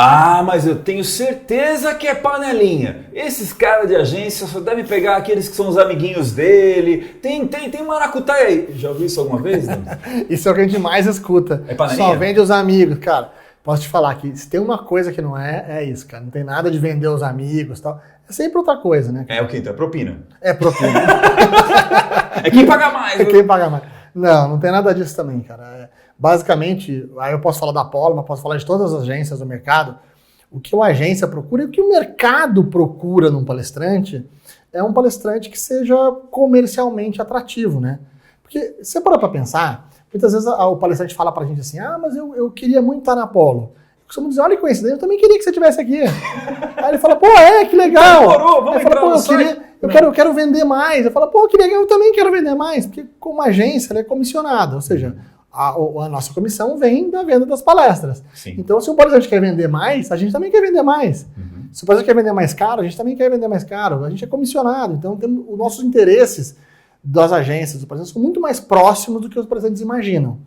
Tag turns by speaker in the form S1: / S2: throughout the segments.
S1: Ah, mas eu tenho certeza que é panelinha. Esses caras de agência só devem pegar aqueles que são os amiguinhos dele. Tem maracutaia aí. Já ouviu isso alguma vez? Não?
S2: Isso é o que a gente mais escuta.
S1: É panelinha?
S2: Só vende os amigos, cara. Posso te falar que se tem uma coisa que não é isso, cara. Não tem nada de vender os amigos e tal. É sempre outra coisa, né?
S1: É o que então? É propina?
S2: É propina.
S1: É quem paga mais.
S2: É quem paga mais. Não tem nada disso também, cara. Basicamente, aí eu posso falar da Apollo, mas posso falar de todas as agências do mercado. O que uma agência procura e o que o mercado procura num palestrante é um palestrante que seja comercialmente atrativo, né? Porque, se você parar pra pensar, muitas vezes o palestrante fala pra gente assim, mas eu queria muito estar na Apollo. Eu costumo dizer, olha que coincidência, eu também queria que você estivesse aqui. Aí ele fala, pô, que legal.
S1: Demorou, vamos entrar no site.
S2: Eu quero vender mais. Eu falo, pô, que legal, eu também quero vender mais. Porque como agência, ela é comissionada, ou seja, a nossa comissão vem da venda das palestras.
S1: Sim.
S2: Então, se o palestrante quer vender mais, a gente também quer vender mais.
S1: Uhum.
S2: Se o palestrante quer vender mais caro, a gente também quer vender mais caro. A gente é comissionado, então temos os nossos interesses das agências, dos palestrantes, são muito mais próximos do que os palestrantes imaginam.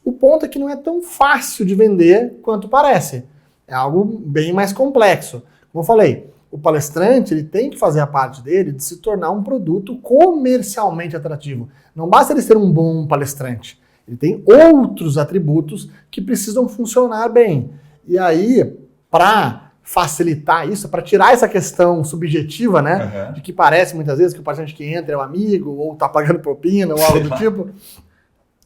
S2: O ponto é que não é tão fácil de vender quanto parece. É algo bem mais complexo. Como eu falei, o palestrante ele tem que fazer a parte dele de se tornar um produto comercialmente atrativo. Não basta ele ser um bom palestrante. Ele tem outros atributos que precisam funcionar bem. E aí, para facilitar isso, para tirar essa questão subjetiva, né? Uhum. De que parece muitas vezes que o palestrante que entra é um amigo, ou está pagando propina, ou algo do tipo.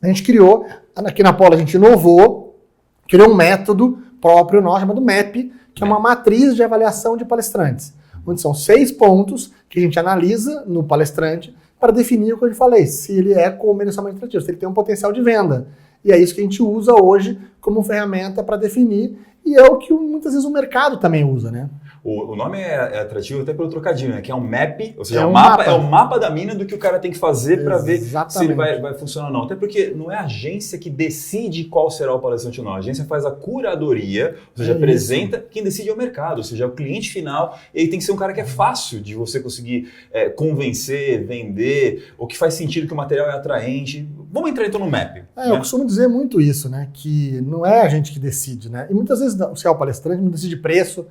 S2: A gente criou, aqui na Apollo a gente inovou, criou um método próprio nosso, chamado MAP, que é uma matriz de avaliação de palestrantes, onde são 6 pontos que a gente analisa no palestrante para definir o que eu falei, se ele é comercialmente atrativo, se ele tem um potencial de venda. E é isso que a gente usa hoje como ferramenta para definir, e é o que muitas vezes o mercado também usa, né?
S1: O nome é atrativo até pelo trocadilho, né? Que é um map, ou seja, é o mapa da mina do que o cara tem que fazer para ver se ele vai funcionar ou não. Até porque não é a agência que decide qual será o palestrante ou não. A agência faz a curadoria, ou seja, apresenta, quem decide é o mercado, ou seja, é o cliente final. E aí tem que ser um cara que é fácil de você conseguir convencer, vender, ou que faz sentido que o material é atraente. Vamos entrar então no map.
S2: Né? Eu costumo dizer muito isso, né? Que não é a gente que decide, né? E muitas vezes, se é o palestrante, não decide preço.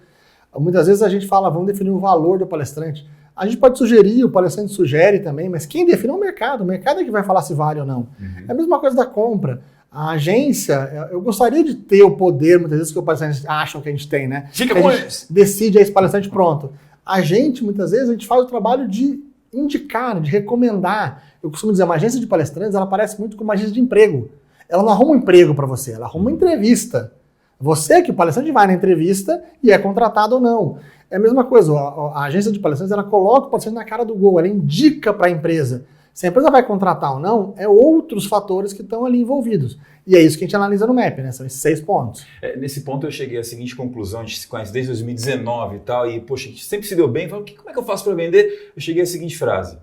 S2: Muitas vezes a gente fala, vamos definir o valor do palestrante. A gente pode sugerir, o palestrante sugere também, mas quem define é o mercado. O mercado é que vai falar se vale ou não. Uhum. É a mesma coisa da compra. A agência, eu gostaria de ter o poder, muitas vezes, que os palestrantes acham que a gente tem, né?
S1: Fica com eles.
S2: Decide esse palestrante pronto. A gente, muitas vezes, a gente faz o trabalho de indicar, de recomendar. Eu costumo dizer, uma agência de palestrantes, ela parece muito com uma agência de emprego. Ela não arruma um emprego para você, ela arruma uma entrevista. Você que o palestrante vai na entrevista e é contratado ou não. É a mesma coisa, a agência de palestrantes, ela coloca o palestrante na cara do gol, ela indica para a empresa. Se a empresa vai contratar ou não, é outros fatores que estão ali envolvidos. E é isso que a gente analisa no MAP, né? São esses 6 pontos.
S1: Nesse ponto eu cheguei à seguinte conclusão, a gente se conhece desde 2019 e tal, e poxa, a gente sempre se deu bem, falei, como é que eu faço para vender? Eu cheguei à seguinte frase,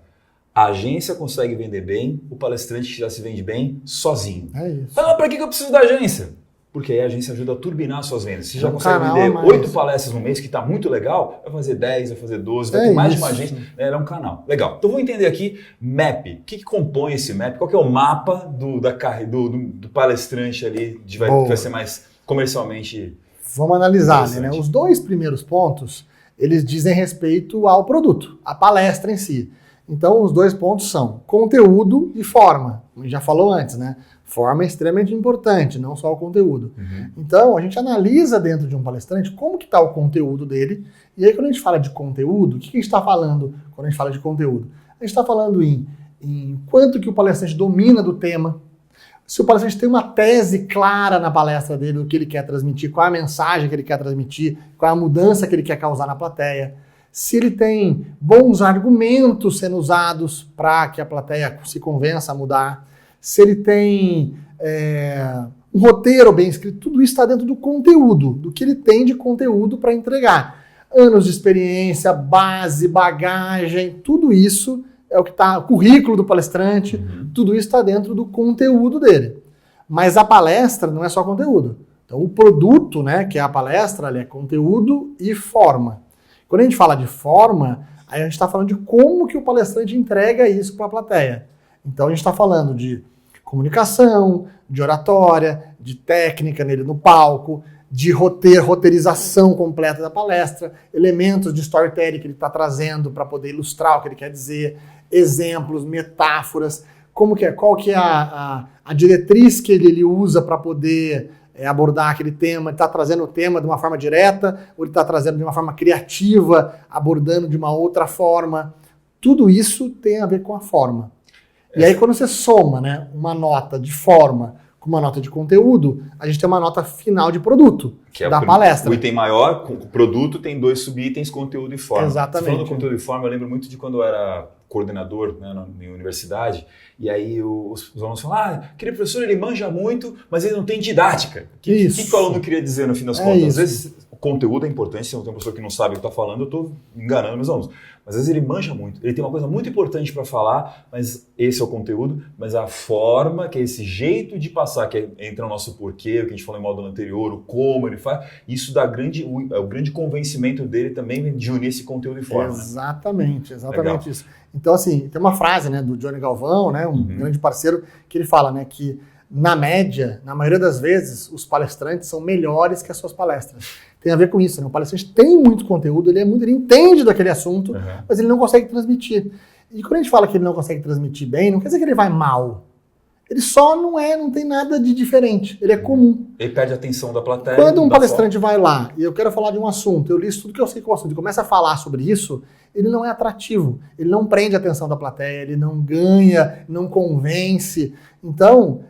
S1: a agência consegue vender bem, o palestrante já se vende bem sozinho.
S2: É isso.
S1: Mas para que eu preciso da agência? Porque aí a agência ajuda a turbinar as suas vendas. Você já consegue vender 8 palestras no mês, que está muito legal, vai fazer 10, vai fazer 12, vai ter mais de uma agência. É um canal. Legal. Então vamos entender aqui, MAP. O que compõe esse MAP? Qual que é o mapa do palestrante ali, que vai ser mais comercialmente...
S2: Vamos analisar, né? Os 2 primeiros pontos, eles dizem respeito ao produto, à palestra em si. Então os 2 pontos são conteúdo e forma. A gente já falou antes, né? Forma é extremamente importante, não só o conteúdo. Uhum. Então, a gente analisa dentro de um palestrante como que está o conteúdo dele. E aí, quando a gente fala de conteúdo, o que a gente está falando quando a gente fala de conteúdo? A gente está falando em quanto que o palestrante domina do tema, se o palestrante tem uma tese clara na palestra dele, do que ele quer transmitir, qual é a mensagem que ele quer transmitir, qual é a mudança que ele quer causar na plateia, se ele tem bons argumentos sendo usados para que a plateia se convença a mudar, se ele tem um roteiro bem escrito, tudo isso está dentro do conteúdo, do que ele tem de conteúdo para entregar. Anos de experiência, base, bagagem, tudo isso é o que está, o currículo do palestrante, tudo isso está dentro do conteúdo dele. Mas a palestra não é só conteúdo. Então o produto, né, que é a palestra, é conteúdo e forma. Quando a gente fala de forma, aí a gente está falando de como que o palestrante entrega isso para a plateia. Então a gente está falando de comunicação, de oratória, de técnica nele no palco, de roteirização completa da palestra, elementos de storytelling que ele está trazendo para poder ilustrar o que ele quer dizer, exemplos, metáforas, qual que é a diretriz que ele usa para poder abordar aquele tema. Ele está trazendo o tema de uma forma direta, ou ele está trazendo de uma forma criativa, abordando de uma outra forma. Tudo isso tem a ver com a forma. E aí quando você soma, né, uma nota de forma com uma nota de conteúdo, a gente tem uma nota final de produto, que da palestra.
S1: O item maior, o produto, tem 2 subitens, conteúdo e forma.
S2: Exatamente.
S1: Falando do conteúdo e forma, eu lembro muito de quando eu era coordenador, né, na universidade, e aí os alunos falam, aquele professor ele manja muito, mas ele não tem didática. O que o aluno queria dizer no fim das contas? Às vezes o conteúdo é importante, se não tem um professor que não sabe o que está falando, eu estou enganando meus alunos. Mas às vezes ele manja muito, ele tem uma coisa muito importante para falar, mas esse é o conteúdo, mas a forma, que é esse jeito de passar, que entra no nosso porquê, o que a gente falou em módulo anterior, o como ele faz, isso dá o grande convencimento dele também de unir esse conteúdo e forma.
S2: Exatamente isso. Então, assim, tem uma frase, né, do Johnny Galvão, né, um grande parceiro, que ele fala, né, que na média, na maioria das vezes, os palestrantes são melhores que as suas palestras. Tem a ver com isso, né? O palestrante tem muito conteúdo, ele entende daquele assunto, mas ele não consegue transmitir. E quando a gente fala que ele não consegue transmitir bem, não quer dizer que ele vai mal. Ele só não tem nada de diferente, ele é comum.
S1: Ele perde a atenção da plateia.
S2: Quando um palestrante vai lá e eu quero falar de um assunto, eu li tudo que eu sei com o assunto e começa a falar sobre isso, ele não é atrativo, ele não prende a atenção da plateia, ele não ganha, não convence. Então,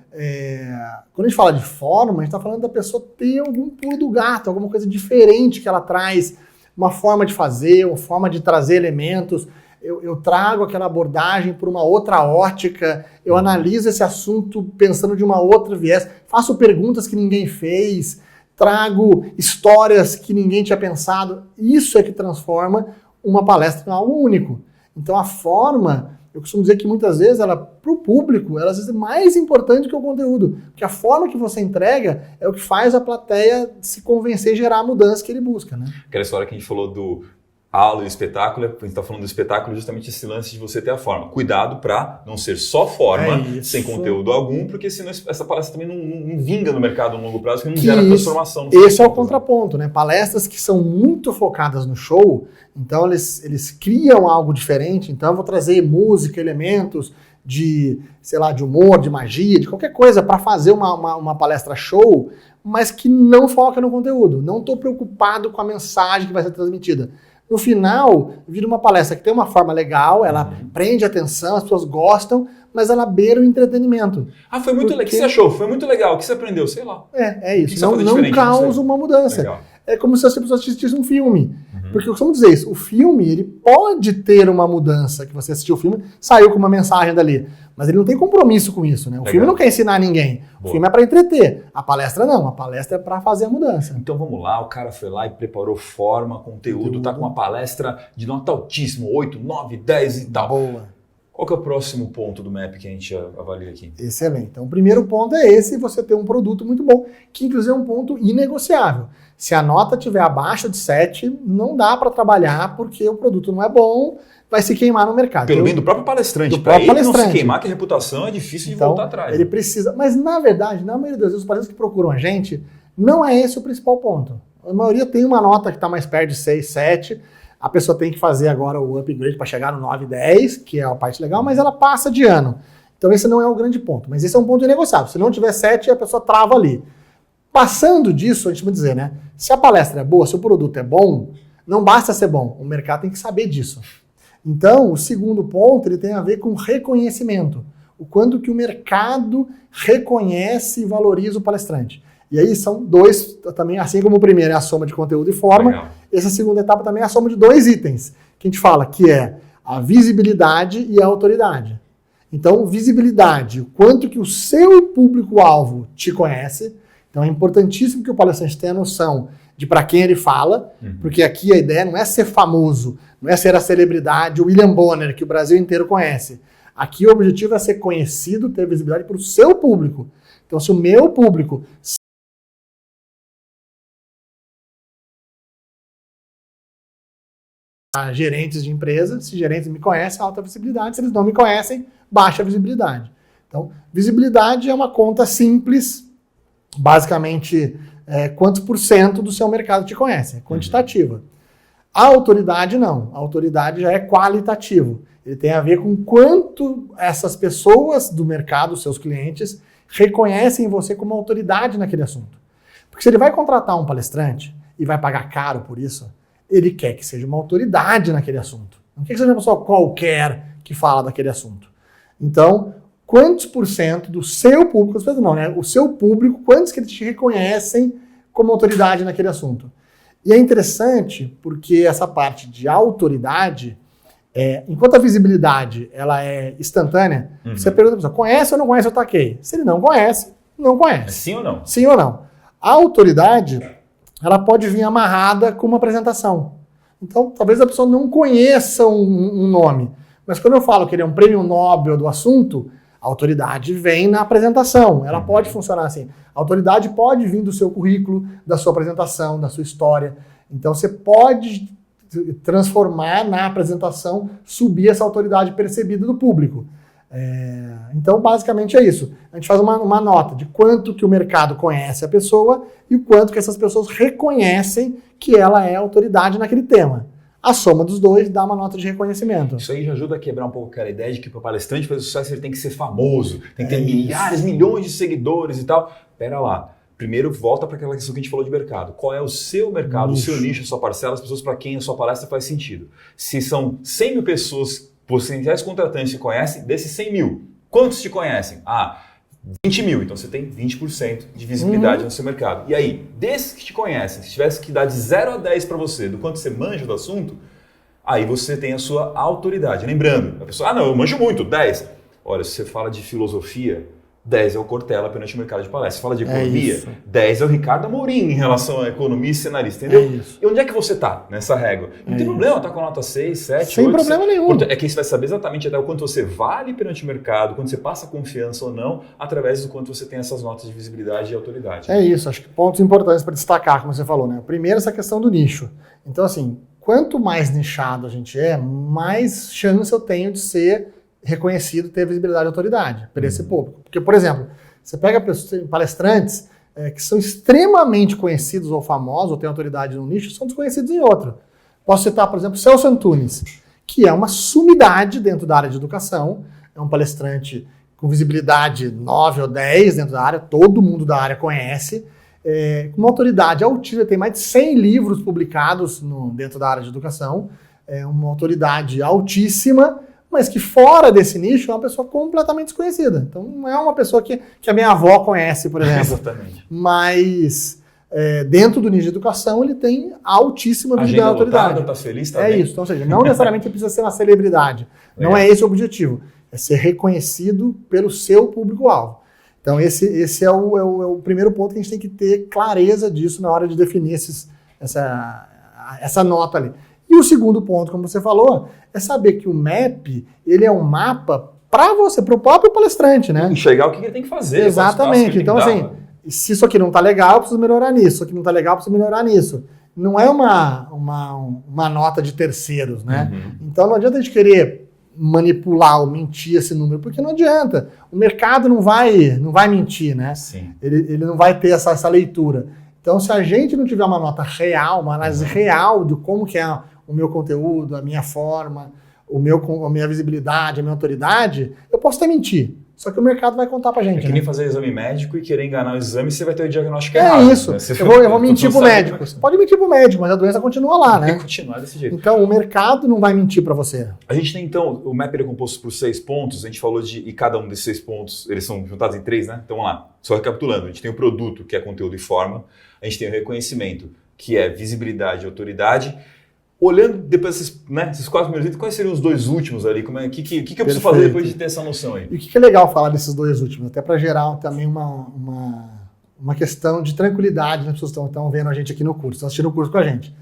S2: quando a gente fala de forma, a gente está falando da pessoa ter algum pulo do gato, alguma coisa diferente que ela traz, uma forma de fazer, uma forma de trazer elementos. Eu trago aquela abordagem por uma outra ótica, eu analiso esse assunto pensando de uma outra viés, faço perguntas que ninguém fez, trago histórias que ninguém tinha pensado. Isso é que transforma uma palestra em algo único. Então a forma, eu costumo dizer que muitas vezes para o público, ela às vezes é mais importante que o conteúdo, porque a forma que você entrega é o que faz a plateia se convencer e gerar a mudança que ele busca, né?
S1: Aquela história que a gente falou do aula e espetáculo, a gente está falando do espetáculo justamente esse lance de você ter a forma. Cuidado para não ser só forma, sem conteúdo algum, porque senão essa palestra também não vinga no mercado a longo prazo, que não gera transformação.
S2: Esse é o contraponto, né? Palestras que são muito focadas no show, então eles criam algo diferente, então eu vou trazer música, elementos de, sei lá, de humor, de magia, de qualquer coisa para fazer uma palestra show, mas que não foca no conteúdo. Não estou preocupado com a mensagem que vai ser transmitida. No final, vira uma palestra que tem uma forma legal, ela prende a atenção, as pessoas gostam, mas ela beira o entretenimento.
S1: Foi muito legal. O que você achou? Foi muito legal. O que você aprendeu? Sei lá.
S2: É isso. Não causa uma mudança. Legal. É como se as pessoas assistissem um filme. Porque eu costumo dizer isso, o filme, ele pode ter uma mudança, que você assistiu o filme, saiu com uma mensagem dali, mas ele não tem compromisso com isso, né? O filme não quer ensinar ninguém, o filme é para entreter, a palestra não, a palestra é para fazer a mudança.
S1: Então vamos lá, o cara foi lá e preparou forma, conteúdo, tá com uma palestra de nota altíssima, 8, 9, 10 e tal.
S2: Boa.
S1: Qual que é o próximo ponto do MAP que a gente avalia aqui?
S2: Excelente. Então o primeiro ponto é esse, você ter um produto muito bom, que inclusive é um ponto inegociável. Se a nota estiver abaixo de 7, não dá para trabalhar porque o produto não é bom, vai se queimar no mercado.
S1: Pelo menos do próprio palestrante. Para ele não se queimar, que a reputação é difícil de voltar atrás.
S2: Ele precisa. Mas na verdade, na maioria das vezes, os palestrantes que procuram a gente, não é esse o principal ponto. A maioria tem uma nota que está mais perto de 6, 7. A pessoa tem que fazer agora o upgrade para chegar no 9, 10, que é a parte legal, mas ela passa de ano. Então esse não é o grande ponto. Mas esse é um ponto inegociável. Se não tiver 7, a pessoa trava ali. Passando disso, a gente vai dizer, né? Se a palestra é boa, se o produto é bom, não basta ser bom. O mercado tem que saber disso. Então, o segundo ponto, ele tem a ver com reconhecimento. O quanto que o mercado reconhece e valoriza o palestrante. E aí são dois, também, assim como o primeiro é a soma de conteúdo e forma, legal. Essa segunda etapa também é a soma de 2 itens, que a gente fala que é a visibilidade e a autoridade. Então, visibilidade, o quanto que o seu público-alvo te conhece. Então é importantíssimo que o palestrante tenha noção de para quem ele fala, porque aqui a ideia não é ser famoso, não é ser a celebridade, o William Bonner, que o Brasil inteiro conhece. Aqui o objetivo é ser conhecido, ter visibilidade para o seu público. Então se o meu público... gerentes de empresa, se gerentes me conhecem, alta visibilidade, se eles não me conhecem, baixa visibilidade. Então, visibilidade é uma conta simples, basicamente quantos por cento do seu mercado te conhece, é quantitativa. A autoridade não, a autoridade já é qualitativo. Ele tem a ver com quanto essas pessoas do mercado, seus clientes, reconhecem você como autoridade naquele assunto. Porque se ele vai contratar um palestrante e vai pagar caro por isso, ele quer que seja uma autoridade naquele assunto. Não quer que seja uma pessoa qualquer que fala daquele assunto. Então, quantos por cento do seu público, não, né? O seu público, quantos que eles te reconhecem como autoridade naquele assunto? E é interessante porque essa parte de autoridade, enquanto a visibilidade ela é instantânea, você pergunta a pessoa, conhece ou não conhece o Takei? Se ele não conhece, não conhece.
S1: Sim ou não?
S2: Sim ou não. A autoridade, ela pode vir amarrada com uma apresentação. Então, talvez a pessoa não conheça um nome, mas quando eu falo que ele é um prêmio Nobel do assunto, a autoridade vem na apresentação. Ela pode funcionar assim. A autoridade pode vir do seu currículo, da sua apresentação, da sua história. Então, você pode transformar na apresentação, subir essa autoridade percebida do público. Então, basicamente é isso. A gente faz uma nota de quanto que o mercado conhece a pessoa e o quanto que essas pessoas reconhecem que ela é autoridade naquele tema. A soma dos dois dá uma nota de reconhecimento.
S1: Isso aí já ajuda a quebrar um pouco aquela ideia de que para o palestrante fazer sucesso ele tem que ser famoso, tem que ter milhares, milhões de seguidores e tal. Pera lá. Primeiro, volta para aquela questão que a gente falou de mercado. Qual é o seu mercado, o seu nicho, a sua parcela, as pessoas para quem a sua palestra faz sentido? Se são 100 mil pessoas, potenciais contratantes que conhecem, desses 100 mil, quantos te conhecem? 20 mil. Então você tem 20% de visibilidade no seu mercado. E aí, desses que te conhecem, se tivesse que dar de 0 a 10 para você, do quanto você manja do assunto, aí você tem a sua autoridade. Lembrando, a pessoa, não, eu manjo muito, 10. Olha, se você fala de filosofia, 10 é o Cortella perante o mercado de palestra. Se fala de economia, 10 é o Ricardo Amorim em relação à economia e cenarista, entendeu? E onde é que você está nessa régua? Não tem problema, tá com a nota 6, 7,
S2: Sem
S1: 8.
S2: Sem problema nenhum.
S1: É que você vai saber exatamente até o quanto você vale perante o mercado, quanto você passa confiança ou não, através do quanto você tem essas notas de visibilidade e autoridade.
S2: É isso, acho que pontos importantes para destacar, como você falou, né? Primeiro, essa questão do nicho. Então, assim, quanto mais nichado a gente é, mais chance eu tenho de ser reconhecido, ter visibilidade e autoridade para esse público. Porque, por exemplo, você pega palestrantes que são extremamente conhecidos ou famosos, ou têm autoridade num nicho, são desconhecidos em outro. Posso citar, por exemplo, Celso Antunes, que é uma sumidade dentro da área de educação, é um palestrante com visibilidade 9 ou 10 dentro da área, todo mundo da área conhece, com uma autoridade altíssima, tem mais de 100 livros publicados dentro da área de educação, é uma autoridade altíssima, mas que fora desse nicho é uma pessoa completamente desconhecida. Então não é uma pessoa que a minha avó conhece, por exemplo.
S1: Exatamente.
S2: Mas dentro do nicho de educação ele tem altíssima visibilidade e autoridade.
S1: Tá feliz também.
S2: É isso. Então, ou seja, não necessariamente precisa ser uma celebridade. Não é esse o objetivo. É ser reconhecido pelo seu público-alvo. Então esse é o primeiro ponto que a gente tem que ter clareza disso na hora de definir essa nota ali. E o segundo ponto, como você falou, é saber que o MAP, ele é um mapa para você, para o próprio palestrante, né?
S1: Enxergar o que ele tem que fazer.
S2: Exatamente. Então, assim, se isso aqui não está legal, eu preciso melhorar nisso. Isso aqui não está legal, eu preciso melhorar nisso. Não é uma nota de terceiros, né? Então, não adianta a gente querer manipular ou mentir esse número, porque não adianta. O mercado não vai mentir, né?
S1: Sim.
S2: Ele não vai ter essa leitura. Então, se a gente não tiver uma nota real, uma análise real de como que é o meu conteúdo, a minha forma, a minha visibilidade, a minha autoridade, eu posso até mentir. Só que o mercado vai contar pra gente.
S1: É que nem fazer exame médico e querer enganar o exame, você vai ter o diagnóstico
S2: errado.
S1: É
S2: isso. Né? Eu vou mentir pro médico. Você pode mentir pro médico, mas a doença continua lá, né?
S1: Vai continuar desse jeito.
S2: Então, o mercado não vai mentir para você.
S1: A gente tem, então, o MAP é composto por 6 pontos. A gente falou e cada um desses 6 pontos, eles são juntados em 3, né? Então, vamos lá. Só recapitulando. A gente tem o produto, que é conteúdo e forma. A gente tem o reconhecimento, que é visibilidade e autoridade. Olhando depois esses 4 primeiros itens, quais seriam os 2 últimos ali? O que eu preciso fazer depois de ter essa noção aí?
S2: E o que é legal falar desses 2 últimos? Até para gerar também uma questão de tranquilidade nas pessoas que estão vendo a gente aqui no curso, estão assistindo o curso com a gente.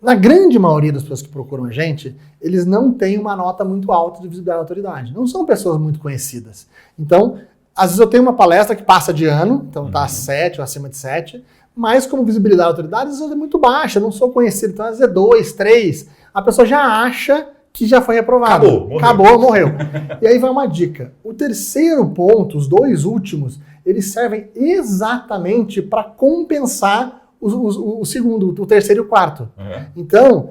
S2: Na grande maioria das pessoas que procuram a gente, eles não têm uma nota muito alta de visibilidade e autoridade. Não são pessoas muito conhecidas. Então, às vezes eu tenho uma palestra que passa de ano, então está 7 ou acima de 7, mas como visibilidade e autoridade, às vezes é muito baixa, não sou conhecido, então às vezes é 2, 3, a pessoa já acha que já foi reprovado. Acabou, morreu. E aí vai uma dica. O terceiro ponto, os 2 últimos, eles servem exatamente para compensar o segundo, o terceiro e o quarto. Uhum. Então,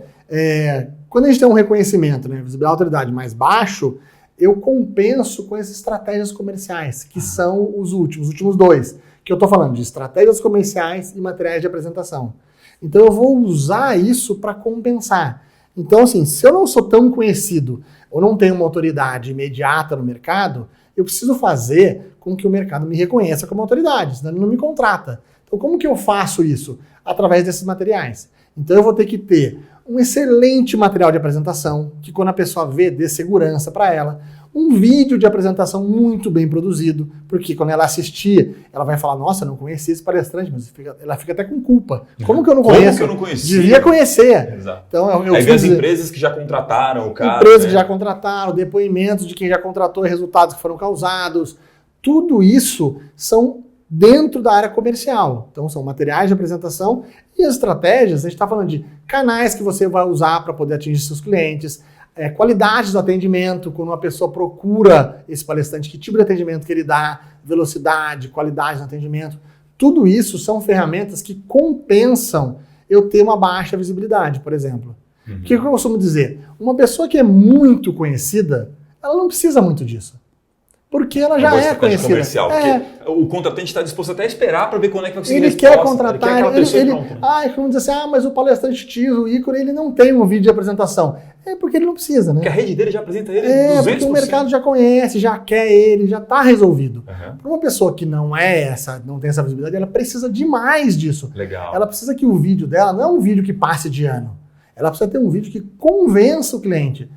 S2: quando a gente tem um reconhecimento, né, visibilidade e autoridade mais baixo, eu compenso com essas estratégias comerciais, que são os últimos dois, que eu estou falando de estratégias comerciais e materiais de apresentação. Então eu vou usar isso para compensar. Então, assim, se eu não sou tão conhecido ou não tenho uma autoridade imediata no mercado, eu preciso fazer com que o mercado me reconheça como autoridade, senão ele não me contrata. Então, como que eu faço isso? Através desses materiais. Então, eu vou ter que ter um excelente material de apresentação, que quando a pessoa vê, dê segurança para ela. Um vídeo de apresentação muito bem produzido, porque quando ela assistir, ela vai falar, nossa, eu não conhecia esse palestrante, mas ela fica até com culpa. Como que eu não conheço?
S1: Como que eu não conhecia?
S2: Devia conhecer.
S1: Exato.
S2: Então,
S1: aí vem as empresas que já contrataram o cara.
S2: Empresas que já contrataram, depoimentos de quem já contratou e resultados que foram causados. Tudo isso são dentro da área comercial. Então, são materiais de apresentação e as estratégias, a gente está falando de canais que você vai usar para poder atingir seus clientes, qualidade do atendimento, quando uma pessoa procura esse palestrante, que tipo de atendimento que ele dá, velocidade, qualidade no atendimento. Tudo isso são ferramentas que compensam eu ter uma baixa visibilidade, por exemplo. O que eu costumo dizer? Uma pessoa que é muito conhecida, ela não precisa muito disso. Porque ela já é conhecida.
S1: Comercial, porque o contratante está disposto até a esperar para ver quando é que vai conseguir
S2: resposta. Ele quer contratar, como diz assim, mas o palestrante X, o ícone, ele não tem um vídeo de apresentação. É porque ele não precisa, né?
S1: Porque a rede dele já apresenta ele 200%.
S2: Porque o mercado já conhece, já quer ele, já está resolvido. Para uma pessoa que não tem essa visibilidade, ela precisa demais disso.
S1: Legal.
S2: Ela precisa que o vídeo dela não é um vídeo que passe de ano. Ela precisa ter um vídeo que convença o cliente.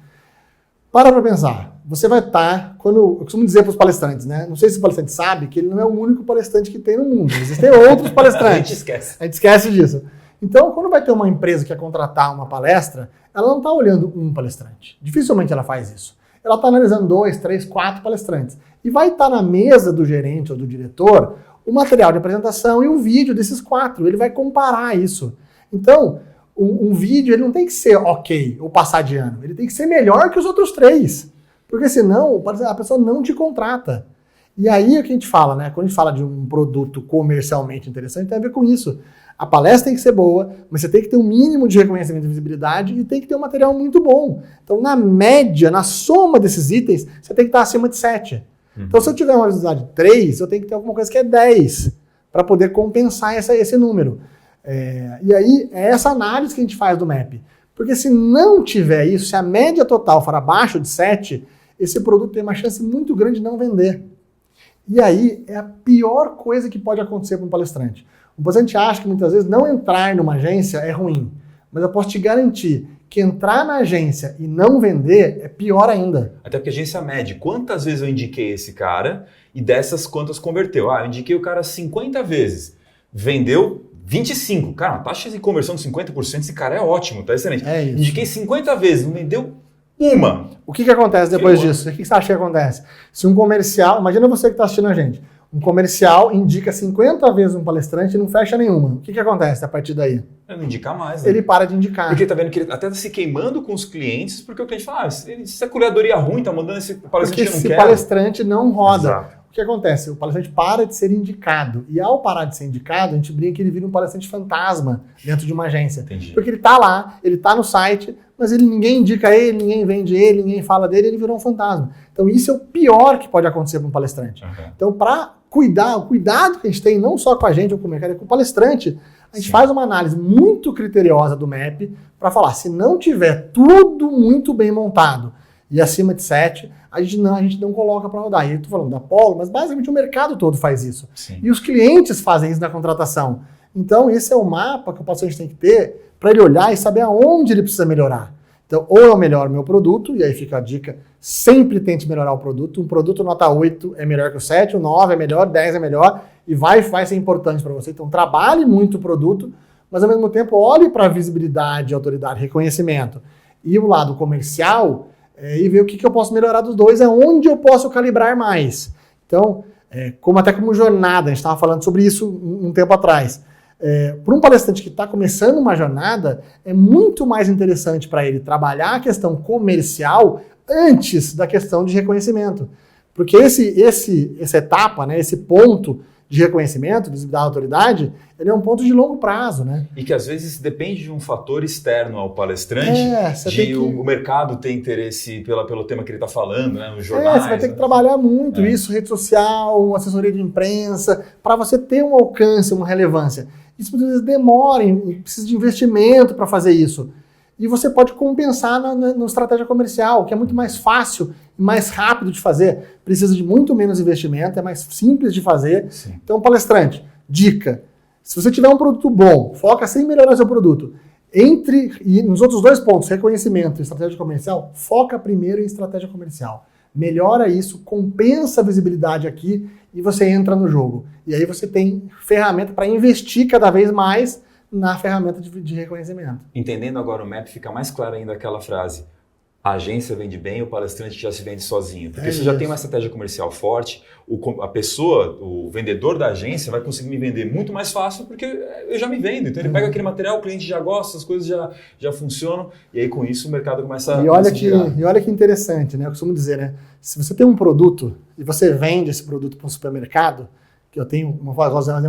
S2: Para pensar. Você vai estar, eu costumo dizer para os palestrantes, né? Não sei se o palestrante sabe que ele não é o único palestrante que tem no mundo. Existem outros palestrantes. A gente esquece disso. Então, quando vai ter uma empresa que quer contratar uma palestra, ela não está olhando um palestrante. Dificilmente ela faz isso. Ela está analisando 2, 3, 4 palestrantes. E vai estar na mesa do gerente ou do diretor o material de apresentação e o vídeo desses 4. Ele vai comparar isso. Então, um vídeo ele não tem que ser ok ou passar de ano. Ele tem que ser melhor que os outros 3. Porque senão a pessoa não te contrata. E aí é o que a gente fala, né? Quando a gente fala de um produto comercialmente interessante, tem a ver com isso. A palestra tem que ser boa, mas você tem que ter um mínimo de reconhecimento e visibilidade e tem que ter um material muito bom. Então, na média, na soma desses itens, você tem que estar acima de 7. Então, se eu tiver uma visibilidade de 3, eu tenho que ter alguma coisa que é 10 para poder compensar esse número. E aí, é essa análise que a gente faz do MAP. Porque se não tiver isso, se a média total for abaixo de 7, esse produto tem uma chance muito grande de não vender. E aí é a pior coisa que pode acontecer para um palestrante. O palestrante acha que muitas vezes não entrar numa agência é ruim. Mas eu posso te garantir que entrar na agência e não vender é pior ainda.
S1: Até porque a agência mede quantas vezes eu indiquei esse cara e dessas quantas converteu. Eu indiquei o cara 50 vezes, vendeu 25. Cara, uma taxa de conversão de 50%, esse cara é ótimo, tá excelente.
S2: É isso.
S1: Indiquei 50 vezes, não vendeu uma.
S2: O que acontece depois disso? O que você acha que acontece? Se um comercial, imagina você que está assistindo a gente, um comercial indica 50 vezes um palestrante e não fecha nenhuma. O que acontece a partir daí?
S1: Ele não indica mais. Né?
S2: Ele para de indicar.
S1: Porque tá vendo que ele até tá se queimando com os clientes, porque o cliente fala, se a curadoria ruim, tá mandando esse palestrante
S2: porque
S1: não quer.
S2: Esse palestrante não roda.
S1: Exato.
S2: O que acontece? O palestrante para de ser indicado. E ao parar de ser indicado, a gente brinca que ele vira um palestrante fantasma dentro de uma agência.
S1: Entendi.
S2: Porque ele tá lá, ele tá no site, mas ninguém indica ele, ninguém vende ele, ninguém fala dele, ele virou um fantasma. Então isso é o pior que pode acontecer para um palestrante. Então para o cuidado que a gente tem, não só com a gente ou com o mercado, é com o palestrante, a gente faz uma análise muito criteriosa do MAP para falar, se não tiver tudo muito bem montado e acima de 7, a gente não coloca para rodar. E eu estou falando da Polo, mas basicamente o mercado todo faz isso.
S1: Sim.
S2: E os clientes fazem isso na contratação. Então esse é o mapa que o paciente tem que ter para ele olhar e saber aonde ele precisa melhorar. Então, ou eu melhoro meu produto, e aí fica a dica, sempre tente melhorar o produto. Um produto nota 8 é melhor que o 7, o 9 é melhor, 10 é melhor, e vai ser importante para você. Então, trabalhe muito o produto, mas ao mesmo tempo olhe para a visibilidade, autoridade, reconhecimento. E o lado comercial, e ver o que eu posso melhorar dos dois, é onde eu posso calibrar mais. Então, como jornada, a gente estava falando sobre isso um tempo atrás. Para um palestrante que está começando uma jornada, é muito mais interessante para ele trabalhar a questão comercial antes da questão de reconhecimento. Porque essa etapa, né, esse ponto de reconhecimento, visibilidade da autoridade, ele é um ponto de longo prazo, né?
S1: E que às vezes depende de um fator externo ao palestrante, o mercado ter interesse pelo tema que ele está falando, né, nos jornais.
S2: Você vai ter que trabalhar muito isso, rede social, assessoria de imprensa, para você ter um alcance, uma relevância. Isso muitas vezes demora, precisa de investimento para fazer isso. E você pode compensar na estratégia comercial, que é muito mais fácil e mais rápido de fazer. Precisa de muito menos investimento, é mais simples de fazer.
S1: Sim.
S2: Então, palestrante, dica. Se você tiver um produto bom, foca sem melhorar seu produto. E nos outros 2 pontos, reconhecimento e estratégia comercial, foca primeiro em estratégia comercial. Melhora isso, compensa a visibilidade aqui e você entra no jogo. E aí você tem ferramenta para investir cada vez mais na ferramenta de reconhecimento.
S1: Entendendo agora o MAP, fica mais clara ainda aquela frase: a agência vende bem, o palestrante já se vende sozinho. Porque você já tem uma estratégia comercial forte, a pessoa, o vendedor da agência vai conseguir me vender muito mais fácil porque eu já me vendo. Então ele pega aquele material, o cliente já gosta, as coisas já funcionam, e aí com isso o mercado começa a girar.
S2: E olha que interessante, né? Eu costumo dizer, né? Se você tem um produto e você vende esse produto para um supermercado, que eu tenho,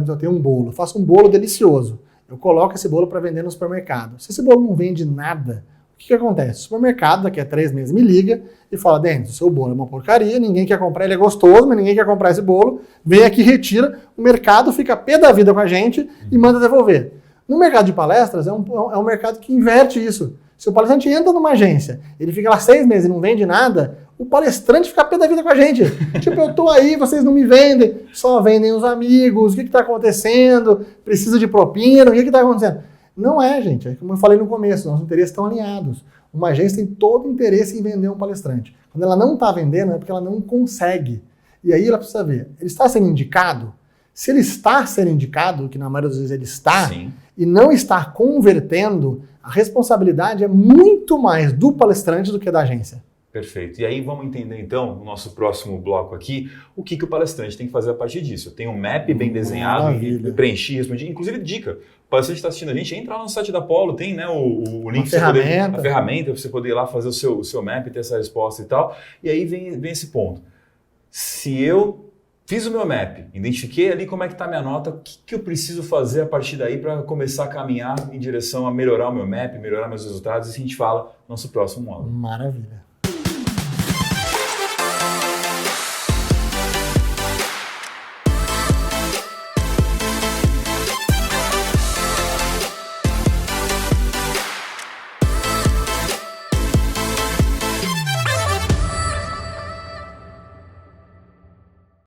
S2: eu tenho um bolo, eu faço um bolo delicioso. Eu coloco esse bolo para vender no supermercado. Se esse bolo não vende nada, o que acontece? O supermercado, daqui a 3 meses, me liga e fala: Denis, o seu bolo é uma porcaria, ninguém quer comprar, ele é gostoso, mas ninguém quer comprar esse bolo. Vem aqui, retira. O mercado fica pé da vida com a gente e manda devolver. No mercado de palestras, é um mercado que inverte isso. Se o palestrante entra numa agência, ele fica lá 6 meses e não vende nada, o palestrante fica pé da vida com a gente. Tipo, eu tô aí, vocês não me vendem, só vendem os amigos, o que está acontecendo? Precisa de propina, o que está acontecendo? Não é, gente. É como eu falei no começo, nossos interesses estão alinhados. Uma agência tem todo o interesse em vender um palestrante. Quando ela não está vendendo, é porque ela não consegue. E aí ela precisa ver, ele está sendo indicado? Se ele está sendo indicado, que na maioria das vezes ele está,
S1: Sim.
S2: E não está convertendo, a responsabilidade é muito mais do palestrante do que da agência.
S1: Perfeito. E aí vamos entender então, no nosso próximo bloco aqui, o que o palestrante tem que fazer a partir disso. Eu tenho um map bem desenhado, e preenchi, respondi. Inclusive, dica, o palestrante está assistindo a gente, entra lá no site da Apollo, tem, né, o link para a ferramenta para você poder ir lá fazer o seu map, ter essa resposta e tal. E aí vem esse ponto. Se eu fiz o meu map, identifiquei ali como é que está a minha nota, o que eu preciso fazer a partir daí para começar a caminhar em direção a melhorar o meu map, melhorar meus resultados, e a gente fala no nosso próximo módulo.
S2: Maravilha.